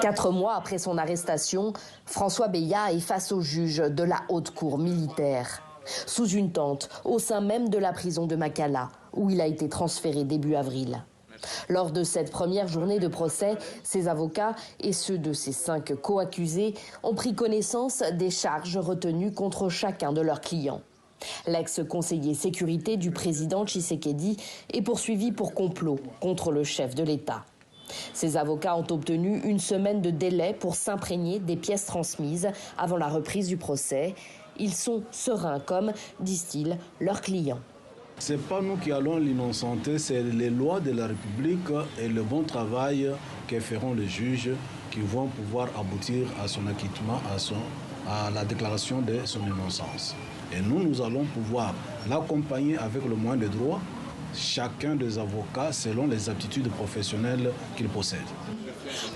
4 mois après son arrestation, François Beya est face au juge de la haute cour militaire. Sous une tente, au sein même de la prison de Makala, où il a été transféré début avril. Lors de cette première journée de procès, ses avocats et ceux de ses 5 co-accusés ont pris connaissance des charges retenues contre chacun de leurs clients. L'ex-conseiller sécurité du président Tshisekedi est poursuivi pour complot contre le chef de l'État. Ses avocats ont obtenu une semaine de délai pour s'imprégner des pièces transmises avant la reprise du procès. Ils sont sereins comme, disent-ils, leurs clients. Ce n'est pas nous qui allons l'innocenter, c'est les lois de la République et le bon travail que feront les juges qui vont pouvoir aboutir à son acquittement, à la déclaration de son innocence. Et nous allons pouvoir l'accompagner avec le moyen de droit, chacun des avocats selon les aptitudes professionnelles qu'il possède.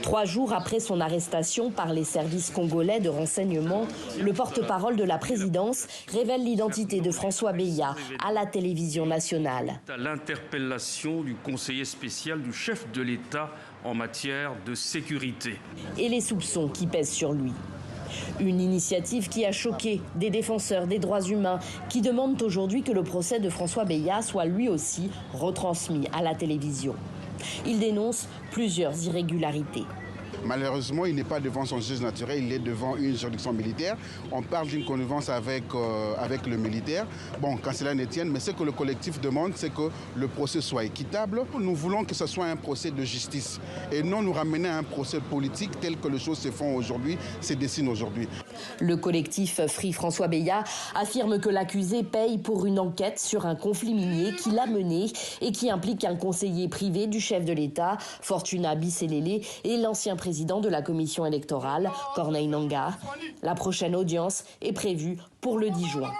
3 jours après son arrestation par les services congolais de renseignement, le porte-parole de la présidence révèle l'identité de François Beya à la télévision nationale. L'interpellation du conseiller spécial du chef de l'État en matière de sécurité. Et les soupçons qui pèsent sur lui. Une initiative qui a choqué des défenseurs des droits humains qui demandent aujourd'hui que le procès de François Beya soit lui aussi retransmis à la télévision. Il dénonce plusieurs irrégularités. Malheureusement, il n'est pas devant son juge naturel, il est devant une juridiction militaire. On parle d'une connivence avec le militaire. Bon, quand cela ne tienne, mais ce que le collectif demande, c'est que le procès soit équitable. Nous voulons que ce soit un procès de justice et non nous ramener à un procès politique tel que les choses se font aujourd'hui, se dessinent aujourd'hui. Le collectif Free François Beya affirme que l'accusé paye pour une enquête sur un conflit minier qu'il a mené et qui implique un conseiller privé du chef de l'État, Fortuna Bisselele, et l'ancien président de la commission électorale, Corneille Nangaa. La prochaine audience est prévue pour le 10 juin.